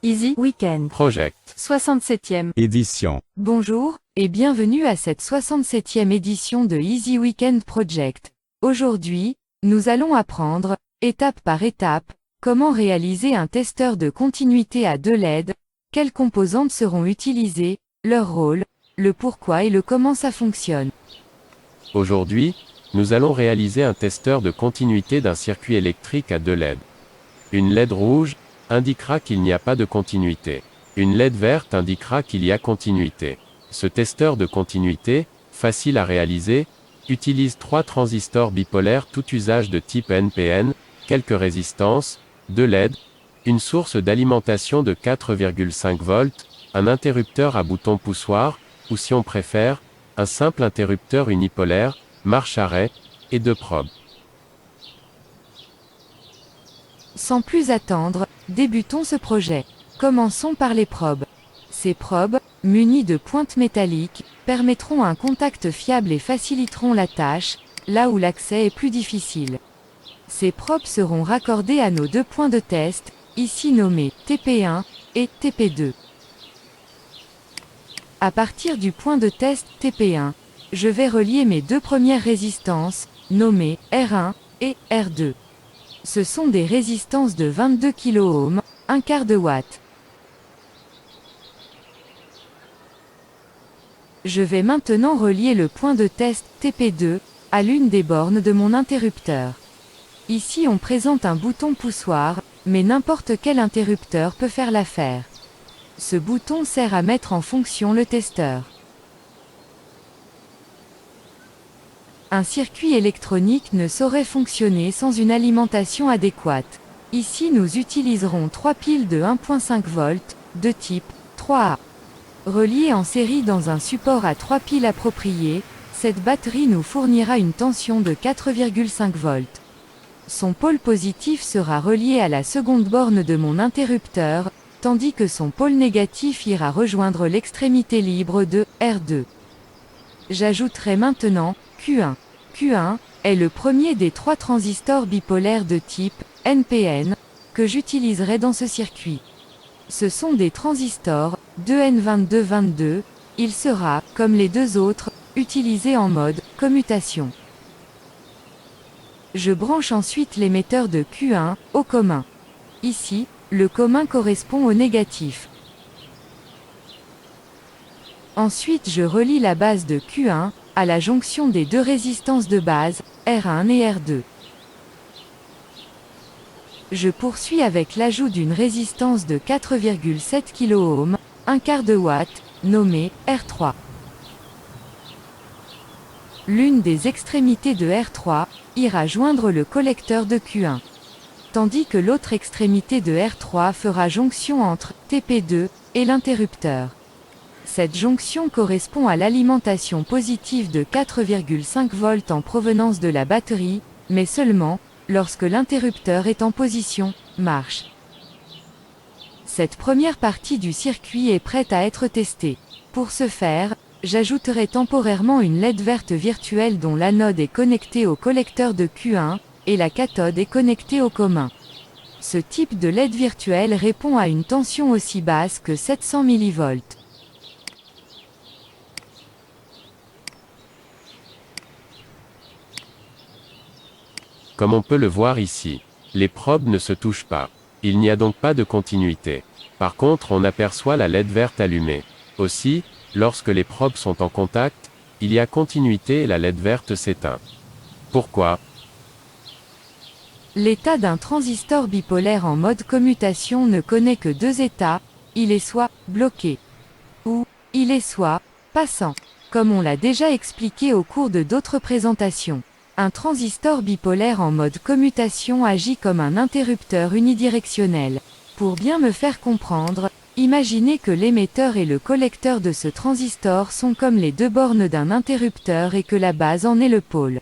Easy Weekend. Project. 67e. Édition. Bonjour, et bienvenue à cette 67e édition de Easy Weekend Project. Aujourd'hui, nous allons apprendre, étape par étape, comment réaliser un testeur de continuité à 2 LED, quelles composantes seront utilisées, leur rôle, le pourquoi et le comment ça fonctionne. Aujourd'hui, nous allons réaliser un testeur de continuité d'un circuit électrique à 2 LED. Une LED rouge indiquera qu'il n'y a pas de continuité. Une LED verte indiquera qu'il y a continuité. Ce testeur de continuité, facile à réaliser, utilise 3 transistors bipolaires tout usage de type NPN, quelques résistances, 2 LED, une source d'alimentation de 4,5 volts, un interrupteur à bouton poussoir, ou si on préfère, un simple interrupteur unipolaire, marche-arrêt, et 2 probes. Sans plus attendre, débutons ce projet. Commençons par les probes. Ces probes, munies de pointes métalliques, permettront un contact fiable et faciliteront la tâche, là où l'accès est plus difficile. Ces probes seront raccordées à nos 2 points de test, ici nommés TP1 et TP2. À partir du point de test TP1, je vais relier mes 2 premières résistances, nommées R1 et R2. Ce sont des résistances de 22 kΩ, un quart de watt. Je vais maintenant relier le point de test TP2 à l'une des bornes de mon interrupteur. Ici on présente un bouton poussoir, mais n'importe quel interrupteur peut faire l'affaire. Ce bouton sert à mettre en fonction le testeur. Un circuit électronique ne saurait fonctionner sans une alimentation adéquate. Ici nous utiliserons 3 piles de 1,5 volts, de type 3A. Reliées en série dans un support à 3 piles approprié, cette batterie nous fournira une tension de 4,5 volts. Son pôle positif sera relié à la seconde borne de mon interrupteur, tandis que son pôle négatif ira rejoindre l'extrémité libre de R2. J'ajouterai maintenant Q1. Q1 est le premier des 3 transistors bipolaires de type NPN que j'utiliserai dans ce circuit. Ce sont des transistors 2N2222, il sera, comme les 2 autres, utilisé en mode commutation. Je branche ensuite l'émetteur de Q1 au commun. Ici, le commun correspond au négatif. Ensuite je relie la base de Q1 à la jonction des 2 résistances de base, R1 et R2. Je poursuis avec l'ajout d'une résistance de 4,7 kΩ, un quart de watt, nommée R3. L'une des extrémités de R3 ira joindre le collecteur de Q1, tandis que l'autre extrémité de R3 fera jonction entre TP2 et l'interrupteur. Cette jonction correspond à l'alimentation positive de 4,5 volts en provenance de la batterie, mais seulement lorsque l'interrupteur est en position marche. Cette première partie du circuit est prête à être testée. Pour ce faire, j'ajouterai temporairement une LED verte virtuelle dont l'anode est connectée au collecteur de Q1 et la cathode est connectée au commun. Ce type de LED virtuelle répond à une tension aussi basse que 700 mV. Comme on peut le voir ici, les probes ne se touchent pas. Il n'y a donc pas de continuité. Par contre on aperçoit la LED verte allumée. Aussi, lorsque les probes sont en contact, il y a continuité et la LED verte s'éteint. Pourquoi ? L'état d'un transistor bipolaire en mode commutation ne connaît que 2 états, il est soit bloqué, ou il est soit passant. Comme on l'a déjà expliqué au cours de d'autres présentations. Un transistor bipolaire en mode commutation agit comme un interrupteur unidirectionnel. Pour bien me faire comprendre, imaginez que l'émetteur et le collecteur de ce transistor sont comme les 2 bornes d'un interrupteur et que la base en est le pôle.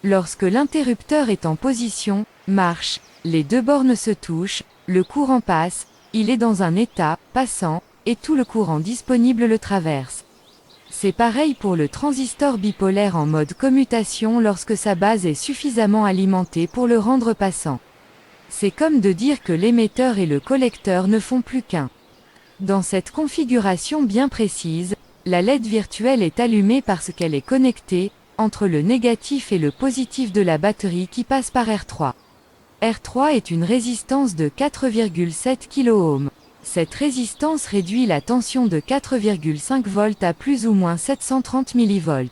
Lorsque l'interrupteur est en position marche, les 2 bornes se touchent, le courant passe, il est dans un état passant, et tout le courant disponible le traverse. C'est pareil pour le transistor bipolaire en mode commutation lorsque sa base est suffisamment alimentée pour le rendre passant. C'est comme de dire que l'émetteur et le collecteur ne font plus qu'un. Dans cette configuration bien précise, la LED virtuelle est allumée parce qu'elle est connectée entre le négatif et le positif de la batterie qui passe par R3. R3 est une résistance de 4,7 kΩ. Cette résistance réduit la tension de 4,5 volts à plus ou moins 730 mV.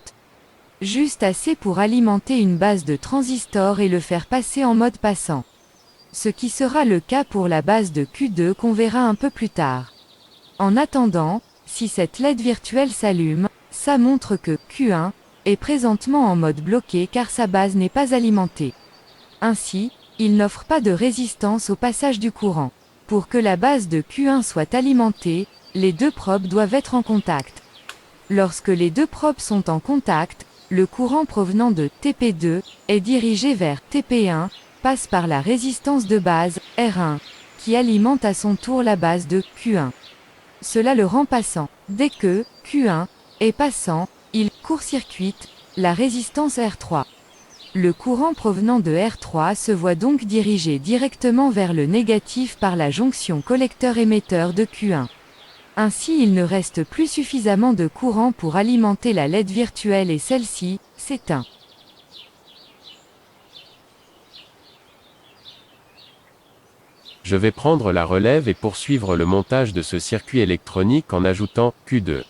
Juste assez pour alimenter une base de transistor et le faire passer en mode passant. Ce qui sera le cas pour la base de Q2 qu'on verra un peu plus tard. En attendant, si cette LED virtuelle s'allume, ça montre que Q1 est présentement en mode bloqué car sa base n'est pas alimentée. Ainsi, il n'offre pas de résistance au passage du courant. Pour que la base de Q1 soit alimentée, les deux probes doivent être en contact. Lorsque les deux probes sont en contact, le courant provenant de TP2 est dirigé vers TP1, passe par la résistance de base, R1, qui alimente à son tour la base de Q1. Cela le rend passant. Dès que Q1 est passant, il court-circuite la résistance R3. Le courant provenant de R3 se voit donc dirigé directement vers le négatif par la jonction collecteur-émetteur de Q1. Ainsi il ne reste plus suffisamment de courant pour alimenter la LED virtuelle et celle-ci s'éteint. Je vais prendre la relève et poursuivre le montage de ce circuit électronique en ajoutant Q2.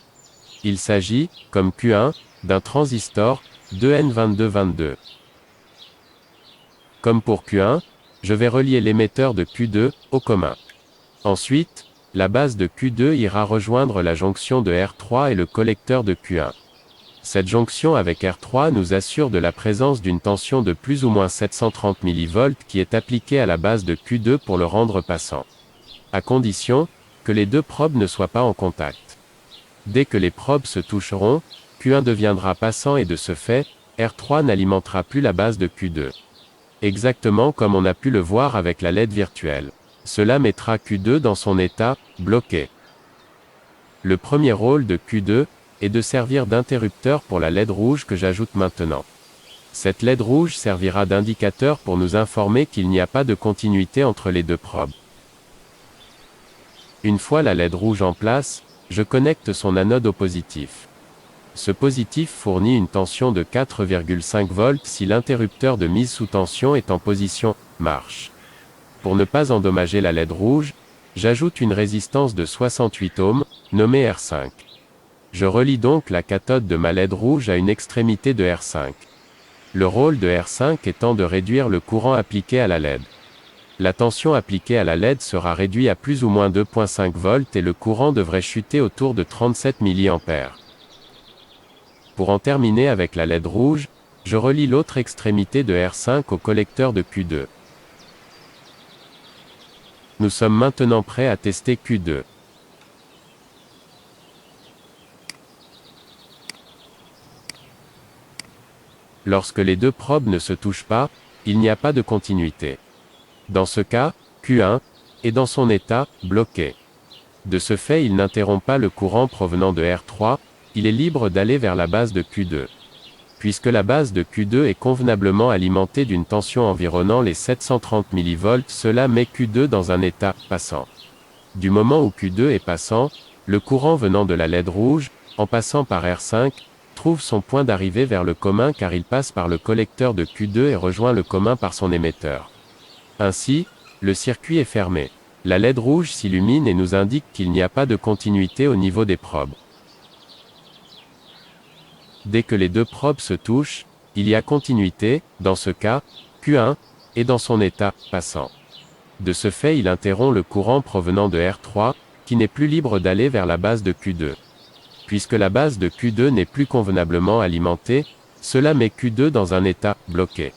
Il s'agit, comme Q1, d'un transistor 2N2222. Comme pour Q1, je vais relier l'émetteur de Q2 au commun. Ensuite, la base de Q2 ira rejoindre la jonction de R3 et le collecteur de Q1. Cette jonction avec R3 nous assure de la présence d'une tension de plus ou moins 730 mV qui est appliquée à la base de Q2 pour le rendre passant. À condition que les deux probes ne soient pas en contact. Dès que les probes se toucheront, Q1 deviendra passant et de ce fait, R3 n'alimentera plus la base de Q2. Exactement comme on a pu le voir avec la LED virtuelle. Cela mettra Q2 dans son état bloqué. Le premier rôle de Q2 est de servir d'interrupteur pour la LED rouge que j'ajoute maintenant. Cette LED rouge servira d'indicateur pour nous informer qu'il n'y a pas de continuité entre les deux probes. Une fois la LED rouge en place, je connecte son anode au positif. Ce positif fournit une tension de 4,5 volts si l'interrupteur de mise sous tension est en position marche. Pour ne pas endommager la LED rouge, j'ajoute une résistance de 68 ohms, nommée R5. Je relie donc la cathode de ma LED rouge à une extrémité de R5. Le rôle de R5 étant de réduire le courant appliqué à la LED. La tension appliquée à la LED sera réduite à plus ou moins 2,5 volts et le courant devrait chuter autour de 37 mA. Pour en terminer avec la LED rouge, je relie l'autre extrémité de R5 au collecteur de Q2. Nous sommes maintenant prêts à tester Q2. Lorsque les deux probes ne se touchent pas, il n'y a pas de continuité. Dans ce cas, Q1 est dans son état bloqué. De ce fait, il n'interrompt pas le courant provenant de R3, il est libre d'aller vers la base de Q2. Puisque la base de Q2 est convenablement alimentée d'une tension environnant les 730 mV, cela met Q2 dans un état passant. Du moment où Q2 est passant, le courant venant de la LED rouge, en passant par R5, trouve son point d'arrivée vers le commun car il passe par le collecteur de Q2 et rejoint le commun par son émetteur. Ainsi, le circuit est fermé. La LED rouge s'illumine et nous indique qu'il n'y a pas de continuité au niveau des probes. Dès que les deux probes se touchent, il y a continuité, dans ce cas, Q1 est dans son état passant. De ce fait, il interrompt le courant provenant de R3, qui n'est plus libre d'aller vers la base de Q2. Puisque la base de Q2 n'est plus convenablement alimentée, cela met Q2 dans un état bloqué.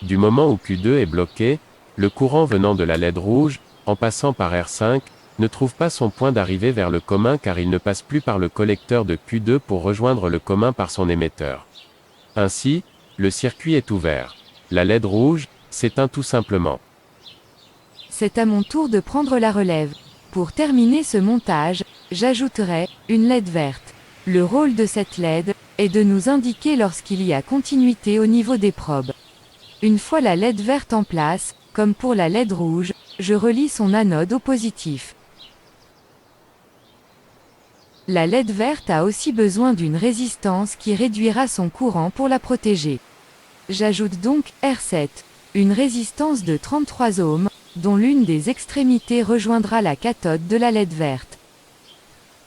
Du moment où Q2 est bloqué, le courant venant de la LED rouge, en passant par R5, ne trouve pas son point d'arrivée vers le commun car il ne passe plus par le collecteur de Q2 pour rejoindre le commun par son émetteur. Ainsi, le circuit est ouvert. La LED rouge s'éteint tout simplement. C'est à mon tour de prendre la relève. Pour terminer ce montage, j'ajouterai une LED verte. Le rôle de cette LED est de nous indiquer lorsqu'il y a continuité au niveau des probes. Une fois la LED verte en place, Comme pour la LED rouge, je relie son anode au positif. La LED verte a aussi besoin d'une résistance qui réduira son courant pour la protéger. J'ajoute donc R7, une résistance de 33 ohms, dont l'une des extrémités rejoindra la cathode de la LED verte.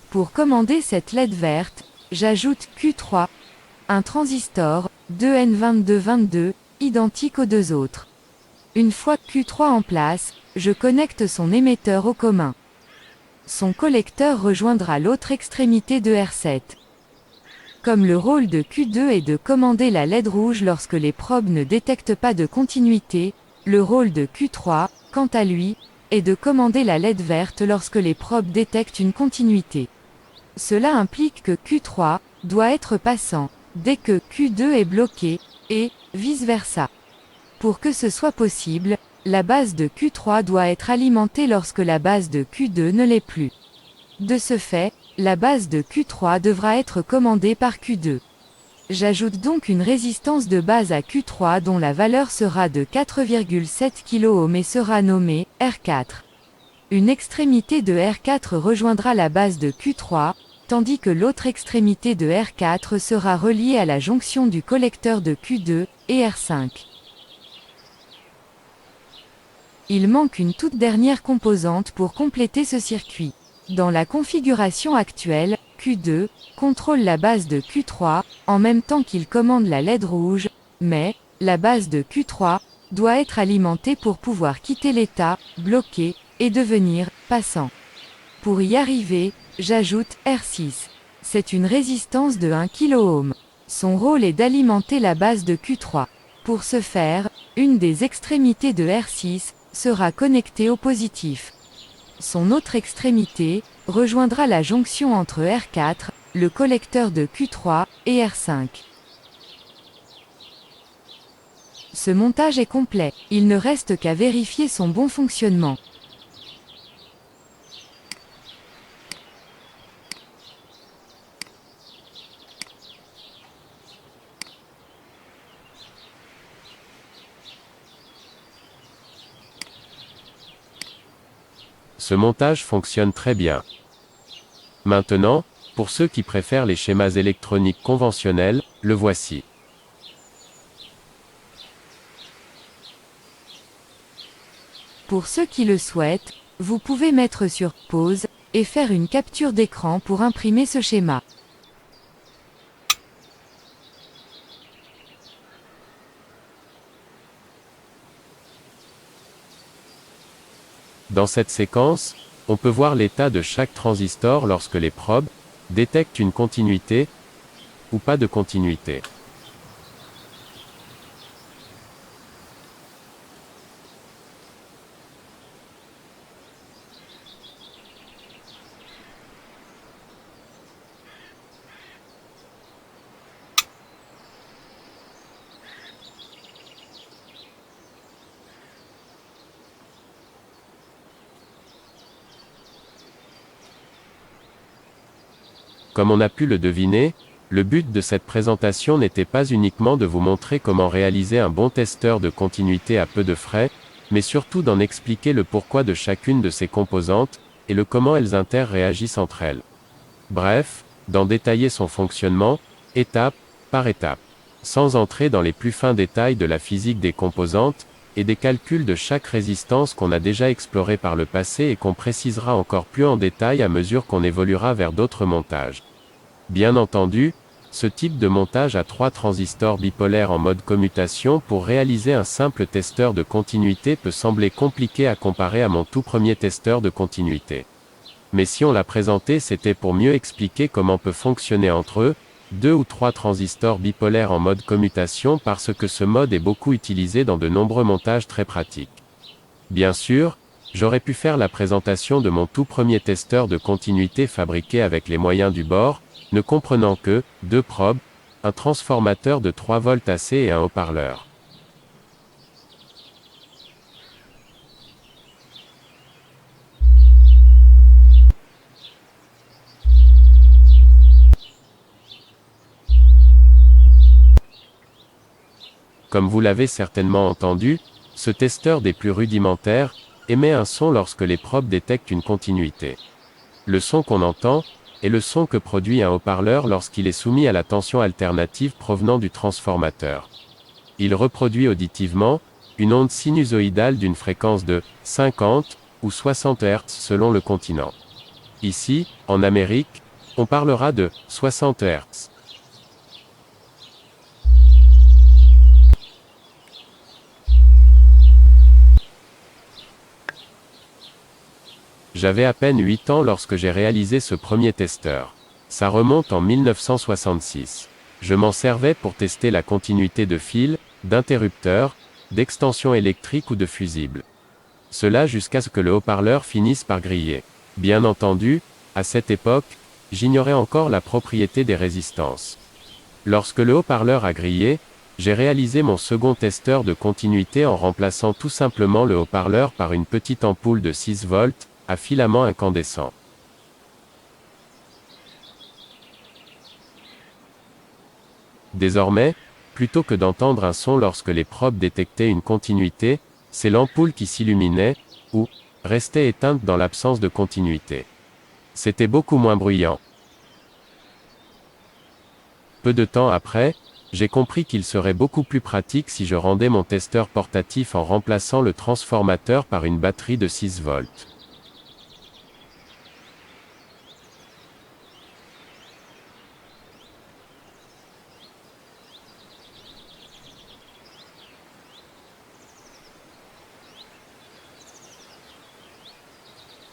Pour commander cette LED verte, j'ajoute Q3, un transistor, 2N2222, identique aux deux autres. Une fois Q3 en place, je connecte son émetteur au commun. Son collecteur rejoindra l'autre extrémité de R7. Comme le rôle de Q2 est de commander la LED rouge lorsque les probes ne détectent pas de continuité, le rôle de Q3, quant à lui, est de commander la LED verte lorsque les probes détectent une continuité. Cela implique que Q3 doit être passant dès que Q2 est bloqué, et vice-versa. Pour que ce soit possible, la base de Q3 doit être alimentée lorsque la base de Q2 ne l'est plus. De ce fait, la base de Q3 devra être commandée par Q2. J'ajoute donc une résistance de base à Q3 dont la valeur sera de 4,7 kΩ et sera nommée R4. Une extrémité de R4 rejoindra la base de Q3, tandis que l'autre extrémité de R4 sera reliée à la jonction du collecteur de Q2 et R5. Il manque une toute dernière composante pour compléter ce circuit. Dans la configuration actuelle, Q2 contrôle la base de Q3, en même temps qu'il commande la LED rouge, mais la base de Q3 doit être alimentée pour pouvoir quitter l'état bloqué et devenir passant. Pour y arriver, j'ajoute R6. C'est une résistance de 1 kΩ. Son rôle est d'alimenter la base de Q3. Pour ce faire, une des extrémités de R6 sera connectée au positif. Son autre extrémité rejoindra la jonction entre R4, le collecteur de Q3, et R5. Ce montage est complet, il ne reste qu'à vérifier son bon fonctionnement. Ce montage fonctionne très bien. Maintenant, pour ceux qui préfèrent les schémas électroniques conventionnels, le voici. Pour ceux qui le souhaitent, vous pouvez mettre sur pause et faire une capture d'écran pour imprimer ce schéma. Dans cette séquence, on peut voir l'état de chaque transistor lorsque les probes détectent une continuité ou pas de continuité. Comme on a pu le deviner, le but de cette présentation n'était pas uniquement de vous montrer comment réaliser un bon testeur de continuité à peu de frais, mais surtout d'en expliquer le pourquoi de chacune de ces composantes, et le comment elles interréagissent entre elles. Bref, d'en détailler son fonctionnement, étape par étape. Sans entrer dans les plus fins détails de la physique des composantes, et des calculs de chaque résistance qu'on a déjà exploré par le passé et qu'on précisera encore plus en détail à mesure qu'on évoluera vers d'autres montages. Bien entendu, ce type de montage à 3 transistors bipolaires en mode commutation pour réaliser un simple testeur de continuité peut sembler compliqué à comparer à mon tout premier testeur de continuité. Mais si on l'a présenté, c'était pour mieux expliquer comment peut fonctionner entre eux, 2 ou 3 transistors bipolaires en mode commutation parce que ce mode est beaucoup utilisé dans de nombreux montages très pratiques. Bien sûr, j'aurais pu faire la présentation de mon tout premier testeur de continuité fabriqué avec les moyens du bord, ne comprenant que 2 probes, un transformateur de 3 volts AC et un haut-parleur. Comme vous l'avez certainement entendu, Ce testeur des plus rudimentaires émet un son lorsque les probes détectent une continuité. Le son qu'on entend est le son que produit un haut-parleur lorsqu'il est soumis à la tension alternative provenant du transformateur. Il reproduit auditivement une onde sinusoïdale d'une fréquence de 50 ou 60 Hz selon le continent. Ici, en Amérique, on parlera de 60 Hz. J'avais à peine 8 ans lorsque j'ai réalisé ce premier testeur. Ça remonte en 1966. Je m'en servais pour tester la continuité de fil, d'interrupteurs, d'extensions électriques ou de fusibles. Cela jusqu'à ce que le haut-parleur finisse par griller. Bien entendu, à cette époque, j'ignorais encore la propriété des résistances. Lorsque le haut-parleur a grillé, j'ai réalisé mon second testeur de continuité en remplaçant tout simplement le haut-parleur par une petite ampoule de 6 volts, à filament incandescent. Désormais, plutôt que d'entendre un son lorsque les probes détectaient une continuité, c'est l'ampoule qui s'illuminait, ou restait éteinte dans l'absence de continuité. C'était beaucoup moins bruyant. Peu de temps après, j'ai compris qu'il serait beaucoup plus pratique si je rendais mon testeur portatif en remplaçant le transformateur par une batterie de 6 volts.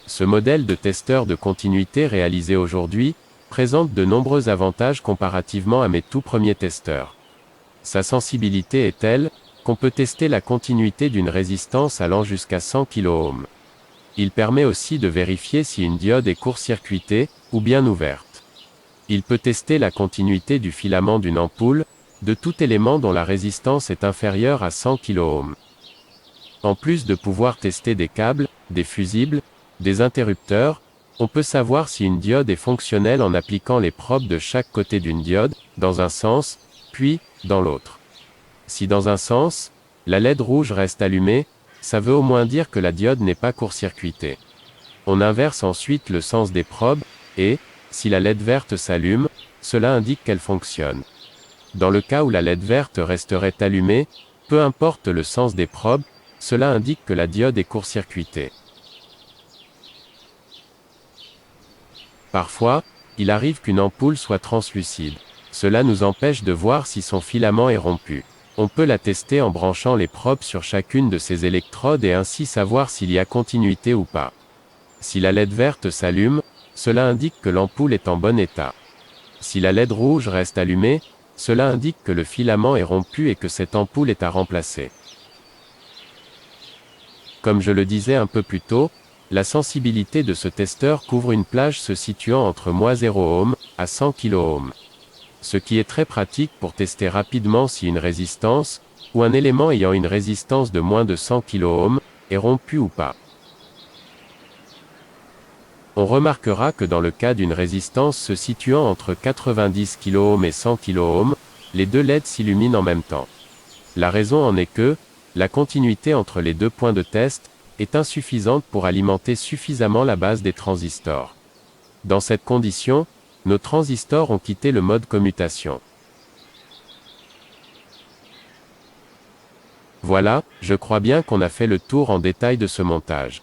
Ce modèle de testeur de continuité réalisé aujourd'hui présente de nombreux avantages comparativement à mes tout premiers testeurs. Sa sensibilité est telle qu'on peut tester la continuité d'une résistance allant jusqu'à 100 kΩ. Il permet aussi de vérifier si une diode est court-circuitée ou bien ouverte. Il peut tester la continuité du filament d'une ampoule, de tout élément dont la résistance est inférieure à 100 kΩ. En plus de pouvoir tester des câbles, des fusibles, des interrupteurs, on peut savoir si une diode est fonctionnelle en appliquant les probes de chaque côté d'une diode, dans un sens, puis, dans l'autre. Si dans un sens, la LED rouge reste allumée, ça veut au moins dire que la diode n'est pas court-circuitée. On inverse ensuite le sens des probes, et, si la LED verte s'allume, cela indique qu'elle fonctionne. Dans le cas où la LED verte resterait allumée, peu importe le sens des probes, cela indique que la diode est court-circuitée. Parfois, il arrive qu'une ampoule soit translucide. Cela nous empêche de voir si son filament est rompu. On peut la tester en branchant les probes sur chacune de ces électrodes et ainsi savoir s'il y a continuité ou pas. Si la LED verte s'allume, cela indique que l'ampoule est en bon état. Si la LED rouge reste allumée, cela indique que le filament est rompu et que cette ampoule est à remplacer. Comme je le disais un peu plus tôt, la sensibilité de ce testeur couvre une plage se situant entre -0 ohm à 100 kΩ. Ce qui est très pratique pour tester rapidement si une résistance, ou un élément ayant une résistance de moins de 100 kΩ, est rompu ou pas. On remarquera que dans le cas d'une résistance se situant entre 90 kΩ et 100 kΩ, les deux LED s'illuminent en même temps. La raison en est que, la continuité entre les deux points de test, est insuffisante pour alimenter suffisamment la base des transistors. Dans cette condition, nos transistors ont quitté le mode commutation. Voilà, je crois bien qu'on a fait le tour en détail de ce montage.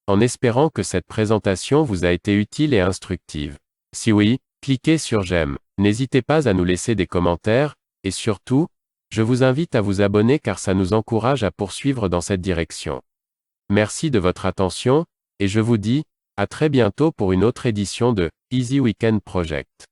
En espérant que cette présentation vous a été utile et instructive. Si oui, cliquez sur j'aime. N'hésitez pas à nous laisser des commentaires, et surtout, je vous invite à vous abonner car ça nous encourage à poursuivre dans cette direction. Merci de votre attention, et je vous dis, à très bientôt pour une autre édition de Easy Weekend Project.